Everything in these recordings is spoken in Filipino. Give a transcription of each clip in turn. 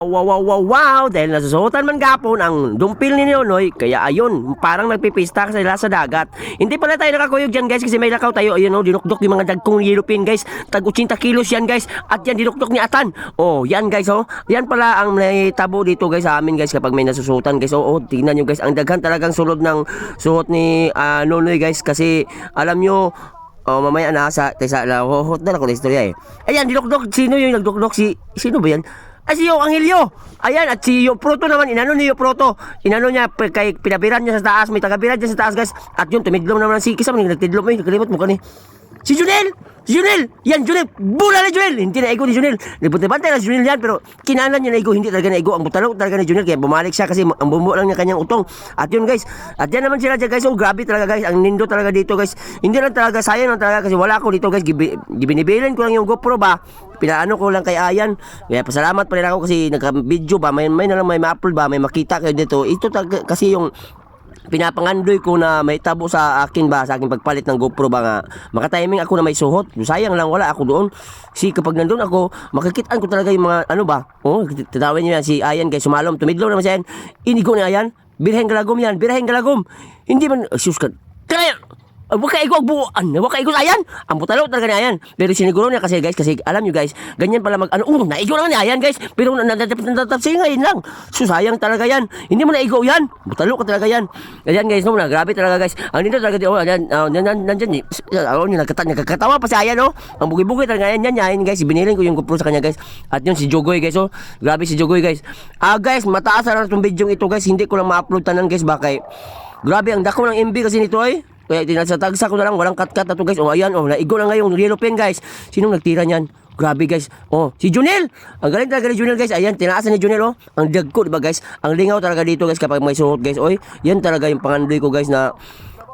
Wow, wow, wow, wow, dahil nasusuotan man gapon ang dumpil ni Nonoy, kaya ayun, parang nagpipista sila sa dagat. Hindi pala tayo nakakuyog dyan guys, kasi may lakaw tayo, ayun o, dinukdok yung mga dagkong yellow pin guys, tag 80 kilos yan guys, at yan dinukdok ni Atan. Oh, yan guys oh, yan pala ang may tabo dito guys sa amin guys kapag may nasusuotan guys. Oh, tingnan nyo guys, ang daghan talagang sulod ng suot ni Nonoy guys, kasi alam nyo, oh, mamaya na sa lahohot na ako na istorya eh. Ayan, dinukdok, sino yung nagdukdok? Sino ba yan? Ay, si Yo Angelio. Ayan, at si Yo Proto naman, inano ni Yo Proto. Inano niya, kay pinabiran niya sa taas, may tagabiran niya sa taas, guys. At yun, tumidlom naman si Kisam, nagtidlom eh, nakalimot mo ka ni. Si Junel! Si Junel! Yan, Junel! Bula na Junel! Hindi na ego ni Junel. Nagbantay na si Junel yan, pero kinanan niya na ego, hindi talaga na ego. Ang butalo talaga ni Junel, kaya bumalik siya kasi ang bumbu lang niya kanyang utong. At yun guys, at yan naman sila dyan guys. Oh, grabe talaga guys, ang nindo talaga dito guys. Hindi lang talaga, sayang lang talaga kasi wala ako dito guys. Gibinibilin ko lang yung GoPro ba. Pinaano ko lang kay Ayan. Kaya pasalamat pa rin ako kasi nagka-video ba. May na lang may ma-upload ba, may makita kayo dito. Ito kasi yung pinapangandoy ko na may tabo sa akin ba, sa aking pagpalit ng GoPro ba nga makatiming ako na may suhot. Sayang lang wala ako doon. Si kapag nandun ako, makikitaan ko talaga yung mga ano ba. Oh, tatawin niyo yan si Ayan guys, sumalom, tumidlo naman siya yan. Inigo ni Ayan, birheng galagom yan, birheng galagom. Hindi man, sus ka, kaya, wag ka igo agbuan, wag ka igo Ayan. Ang butalo talaga ni Ayan. Pero siniguro niya kasi guys, kasi alam nyo guys, ganyan pala mag ano, naigo naman ni Ayan guys. Pero natatap siya ngayon lang. So sayang talaga yan. Hindi mo naigo yan. Butalo ka talaga yan. Ayan guys, no, grabe talaga guys. Ang dito talaga dito, nandyan, nagkatawa pa si Ayan, no. Ang bugi-bugi talaga yan guys. Binilin ko yung GoPro sa kanya guys. At yun si Jogoy guys, oh. Grabe si Jogoy guys. Guys, mataas na itong video ito guys. Hindi ko lang ma-upload tanan guys, bakay. Grabe ang dako ng MB kasi nito ay. Kaya tinasatagsa ko na lang, walang cut-cut na to guys. Oh, ayan, oh, naigo na ngayon, yellow pen guys. Sinong nagtira niyan? Grabe guys. Oh, si Junel. Ang galing talaga ni Junel guys. Ayan, tinaasan ni Junel oh. Ang dagko, diba guys? Ang lingaw talaga dito guys kapag may suot guys. Oy, yan talaga yung pangandoy ko guys na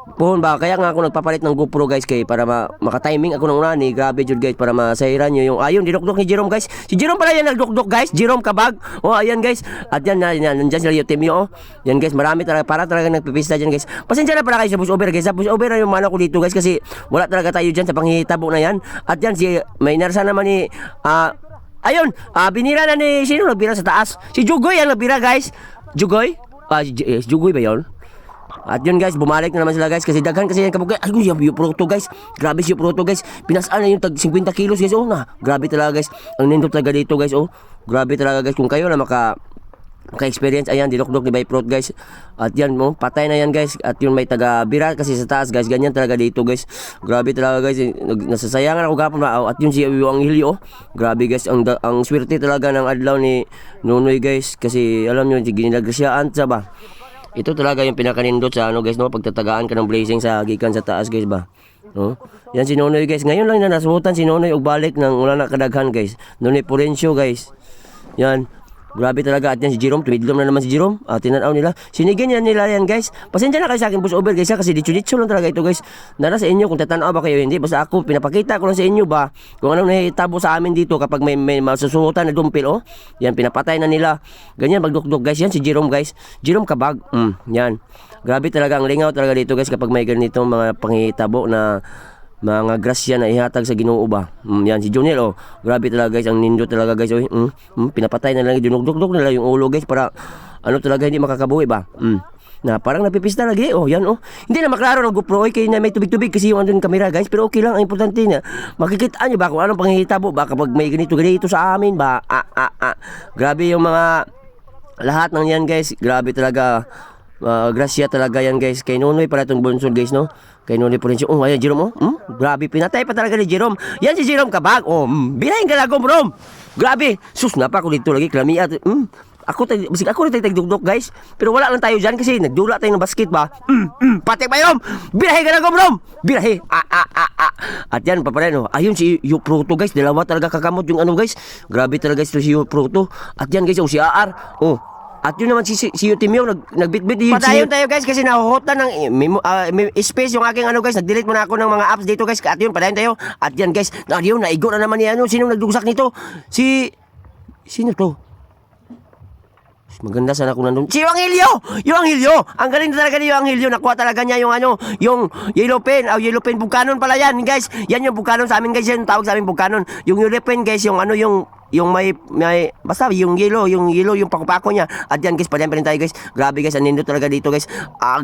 pohon ba, kaya nga ako nagpapalit ng GoPro guys kay para makatiming ako ng unani. Grabe jud guys, para masairan nyo yung ayun dinukdok ni Jerome guys. Si Jerome pala yan nagdukdok guys, Jerome Kabag. Oh ayan guys, at yan nandiyan sila yung team nyo oh. Yan guys, marami talaga, para talaga nagpipista dyan guys. Pasensya na pala kayo sa pushover guys. Sa pushover na yung mano ko dito guys, kasi wala talaga tayo dyan sa panghihitabo na yan. At yan si may narsa naman ni ayun, binira na ni sino nagbira sa taas? Si Jugoy ang nagbira guys. Jugoy? Jugoy ba yun? At yun guys, bumalik na naman sila guys, kasi daghan kasi yan kabugay. Ay, yung proto guys, grabe si proto guys. Pinasaan na yung tag 50 kilos guys. Oh na, grabe talaga guys. Ang nindot talaga dito guys. Oh, grabe talaga guys. Kung kayo na maka-experience, ayan, dinukdok ni Byprot guys. At yan mo, patay na yan guys. At yun may taga-bira kasi sa taas guys. Ganyan talaga dito guys. Grabe talaga guys. Nasasayangan ako gapon ba. At yun si Angelio. Oh, grabe guys. Ang swerte talaga ng adlaw ni Nonoy guys. Kasi alam nyo, ginilagresyaan sa ba. Ito talaga yung pinakanindot sa ano guys, no, pagtatagaan ka ng blazing sa gikan sa taas guys ba. No? Yan si Nonoy guys. Ngayon lang na nasuhutan si Nonoy og balik ng wala na kadaghan guys. Nonoy Porencio guys. Yan. Grabe talaga. At yan si Jerome, tumidlom na naman si Jerome. Tinanaw nila. Sinigyan nila yan guys. Pasensya na kayo sa akin push over guys, kasi ditso lang talaga ito guys. Nara sa inyo kung tatanaw ba kayo hindi. Basta ako pinapakita ko lang sa inyo ba kung anong nahitabo sa amin dito kapag may masusuhutan na dumpil oh. Yan, pinapatay na nila. Ganyan magdukdok guys. Yan si Jerome guys. Jerome Kabag. Yan. Grabe talaga ang lingaw talaga dito guys kapag may ganitong mga panghitabo na mga grasya na ihatag sa Ginoo ba. Yan si Jonel oh. Grabe talaga guys, ang nindo talaga guys oh. Pinapatay na lang, dinugdok nila yung ulo guys para ano talaga hindi makakabuhi ba. Na parang napipista lagi oh, yan oh. Hindi na maklaro ng GoPro kay na may tubig-tubig kasi yung andun kamera guys, pero okay lang, ang importante na makikita niyo ba kung anong panghihitabo ba kapag may ganito sa amin ba. Grabe yung mga lahat ng yan guys. Grabe talaga. Grasya talaga yan guys. Kay Nonoy pala itong bonsol guys no. Kay Nonoy Porencio. Oh ayan Jerome oh. Grabe, pinatay pa talaga ni Jerome. Yan si Jerome Kabag. Oh, binahin galagom Rom. Grabe. Sus, napa ko dito lagi klamiat. Ako tagdugdok guys. Pero wala lang tayo dyan kasi nagdula tayo ng basket ba. Patek ba Rom? Binahin galagom Rom. Binahin. At yan paparay no. Ayun si Yu Proto guys. Dalawa talaga kakamot yung ano guys. Grabe talaga guys si Yu Proto. At yan guys si AR. Oh. At yun naman si Utimio nagbitbit yun. Padayon tayo guys kasi nahuhutan ng may space yung aking ano guys. Nag-delete muna ako ng mga apps dito guys. At yun padayon tayo. At yan guys, yun naigo na naman ni ano. Sino nagdugsak nito? Sino to? Maganda sana kung nandun. Si Angelio! Yung Angelio! Ang galing talaga ni Angelio. Nakuha talaga niya yung ano, yung yellow pen. Yellow pen, Bukanon pala yan guys. Yan yung Bukanon sa amin guys. Yan tawag sa amin Bukanon. Yung yellow pen guys, yung ano, yung yung may basta yung yellow yung pakupako niya. At yan guys, pa rin tayo guys. Grabe guys, ang nindot talaga dito guys.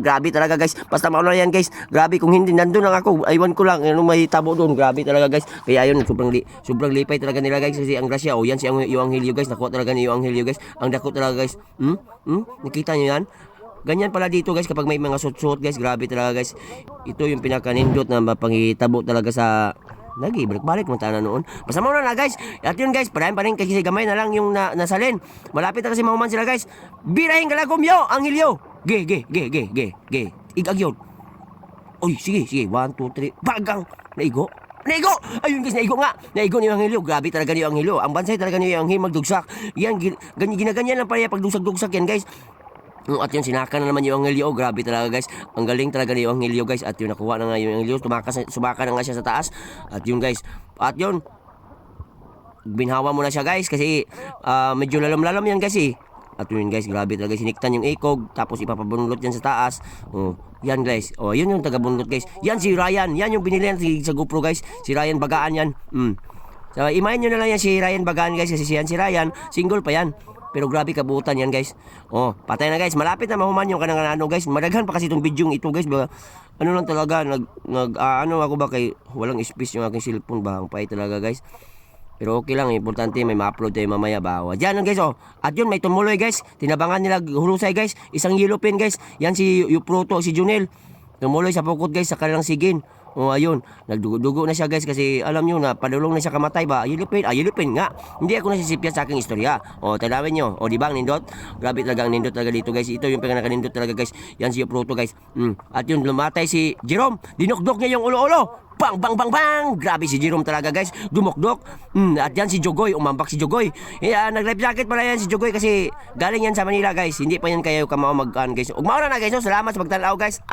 Grabe talaga guys. Basta mauna yan guys. Grabe, kung hindi nandun lang ako, aywan ko lang ano may tabo doon. Grabe talaga guys. Kaya ayun, sobrang lipay talaga nila guys kasi ang grasya. Yan si yung Anghilio guys. Nakuha talaga ni yung Anghilio guys. Ang dako talaga guys. Nakita niyo yan? Ganyan pala dito guys kapag may mga suot-suot guys. Grabe talaga guys. Ito yung pinakanindot na mapangitabo talaga sa lagi, balik-balik mo tayo na noon. Basta muna na guys. At yun guys, parahin pa rin kasi gamay na lang yung nasalin. Malapit na kasi mahuman sila guys. Birahin ka lang kumyo, Anghilio. Ge. Igag yun. Uy, sige. 1, 2, 3. Bagang. Naigo. Ayun guys, naigo nga. Naigo ni Anghilio. Grabe talaga ni Anghilio. Ang bansay talaga ni Anghilio magdugsak. Yan, ginaganyan lang pala pag dugsak yan guys. At yun, sinaka na naman yung Anghilio. Grabe talaga guys. Ang galing talaga ni yung Anghilio guys. At yun, nakuha na nga yung Anghilio. Sumaka na nga siya sa taas. At yun guys. At yun, binhawa mo na siya guys. Kasi medyo lalam-lalam yan guys eh. At yun guys, grabe talaga. Siniktan yung ikog. Tapos ipapabunlot yan sa taas. Yan guys. Yun yung tagabunlot guys. Yan si Ryan. Yan yung binili yan sa GoPro guys. Si Ryan Bagaan yan. So, imahin nyo na lang yan si Ryan Bagaan guys. Kasi si Ryan, single pa yan. Pero grabe kabuutan yan guys. Patay na guys. Malapit na mahuman yung kanang ano guys. Madaghan pa kasi itong video ito guys. Ano lang talaga. Ano ako ba kay walang space yung aking cellphone ba. Ang pay talaga guys. Pero okay lang. Importante may ma-upload tayo mamaya ba. Diyan guys At yun may tumuloy guys. Tinabangan nila hulusay guys. Isang yellow pin guys. Yan si Yuproto, si Junel. Tumuloy sa pukot guys sa kanilang sigin. Ayun, nagdugo-dugo na siya guys kasi alam nyo na padulong na siya kamatay ba. Yellow pin nga. Hindi ako nasisipya sa aking istorya. Tanawin nyo. Di ba ang nindot? Grabe talaga ang nindot talaga dito guys. Ito yung pinaka-nindot talaga guys. Yan si Proto guys. At yun, lumatay si Jerome. Dinukdok niya yung ulo-ulo. Bang! Grabe si Jerome talaga guys. Dumukdok. At yan si Jogoy. Umambak si Jogoy. Nag-life jacket pala yan si Jogoy kasi galing yan sa Manila guys. Hindi pa yan kayo kamao mag-an guys. Ugmaw na guys. Salamat sa pagtanaw guys.